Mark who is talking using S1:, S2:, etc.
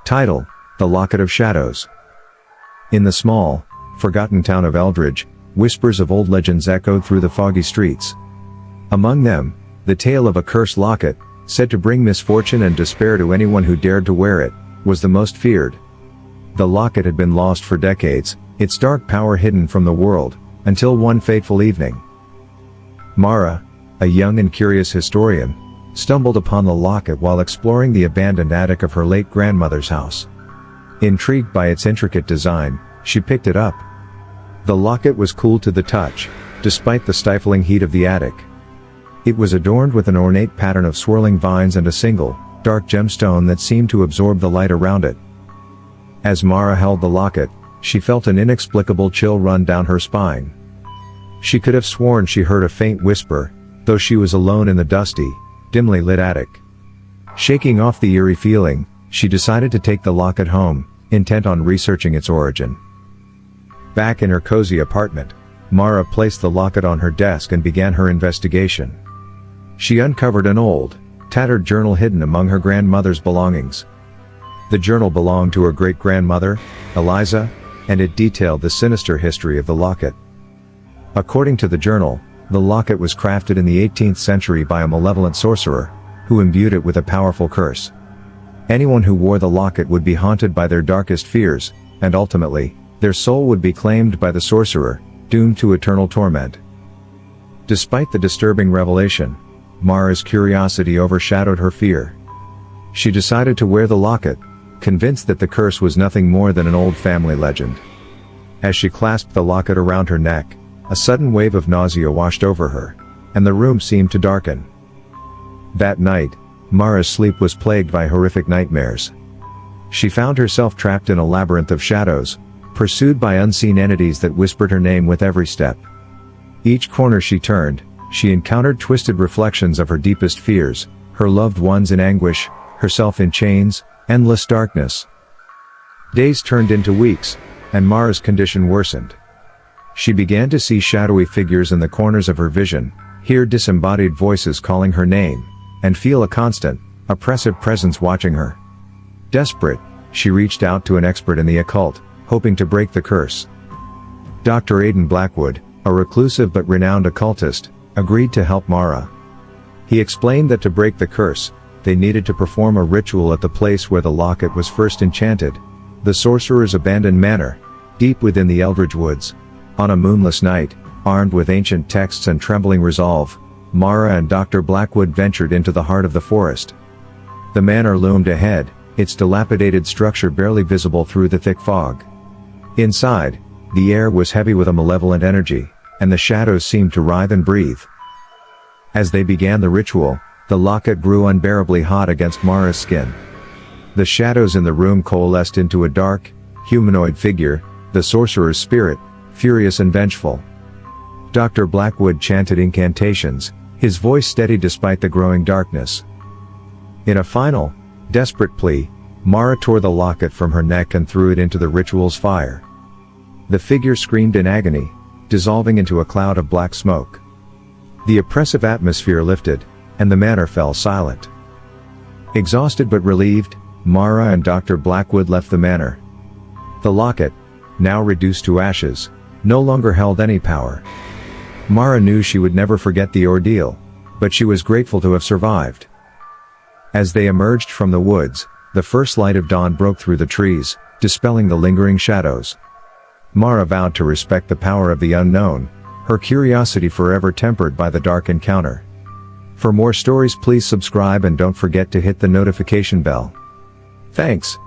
S1: Title: The Locket of Shadows. In the small, forgotten town of Eldridge, whispers of old legends echoed through the foggy streets. Among them, the tale of a cursed locket, said to bring misfortune and despair to anyone who dared to wear it, was the most feared. The locket had been lost for decades, its dark power hidden from the world, until one fateful evening. Mara, a young and curious historian, stumbled upon the locket while exploring the abandoned attic of her late grandmother's house. Intrigued by its intricate design, she picked it up. The locket was cool to the touch, despite the stifling heat of the attic. It was adorned with an ornate pattern of swirling vines and a single, dark gemstone that seemed to absorb the light around it. As Mara held the locket, she felt an inexplicable chill run down her spine. She could have sworn she heard a faint whisper, though she was alone in the dusty, dimly lit attic. Shaking off the eerie feeling, she decided to take the locket home, intent on researching its origin. Back in her cozy apartment, Mara placed the locket on her desk and began her investigation. She uncovered an old, tattered journal hidden among her grandmother's belongings. The journal belonged to her great-grandmother, Eliza, and it detailed the sinister history of the locket. According to the journal, the locket was crafted in the 18th century by a malevolent sorcerer, who imbued it with a powerful curse. Anyone who wore the locket would be haunted by their darkest fears, and ultimately, their soul would be claimed by the sorcerer, doomed to eternal torment. Despite the disturbing revelation, Mara's curiosity overshadowed her fear. She decided to wear the locket, convinced that the curse was nothing more than an old family legend. As she clasped the locket around her neck, a sudden wave of nausea washed over her, and the room seemed to darken. That night, Mara's sleep was plagued by horrific nightmares. She found herself trapped in a labyrinth of shadows, pursued by unseen entities that whispered her name with every step. Each corner she turned, she encountered twisted reflections of her deepest fears, her loved ones in anguish, herself in chains, endless darkness. Days turned into weeks, and Mara's condition worsened. She began to see shadowy figures in the corners of her vision, hear disembodied voices calling her name, and feel a constant, oppressive presence watching her. Desperate, she reached out to an expert in the occult, hoping to break the curse. Dr. Aidan Blackwood, a reclusive but renowned occultist, agreed to help Mara. He explained that to break the curse, they needed to perform a ritual at the place where the locket was first enchanted, the sorcerer's abandoned manor, deep within the Eldridge woods. On a moonless night, armed with ancient texts and trembling resolve, Mara and Dr. Blackwood ventured into the heart of the forest. The manor loomed ahead, its dilapidated structure barely visible through the thick fog. Inside, the air was heavy with a malevolent energy, and the shadows seemed to writhe and breathe. As they began the ritual, the locket grew unbearably hot against Mara's skin. The shadows in the room coalesced into a dark, humanoid figure, the sorcerer's spirit, furious and vengeful. Dr. Blackwood chanted incantations, his voice steady despite the growing darkness. In a final, desperate plea, Mara tore the locket from her neck and threw it into the ritual's fire. The figure screamed in agony, dissolving into a cloud of black smoke. The oppressive atmosphere lifted, and the manor fell silent. Exhausted but relieved, Mara and Dr. Blackwood left the manor. The locket, now reduced to ashes, no longer held any power. Mara knew she would never forget the ordeal, but she was grateful to have survived. As they emerged from the woods, the first light of dawn broke through the trees, dispelling the lingering shadows. Mara vowed to respect the power of the unknown, her curiosity forever tempered by the dark encounter. For more stories, please subscribe and don't forget to hit the notification bell. Thanks.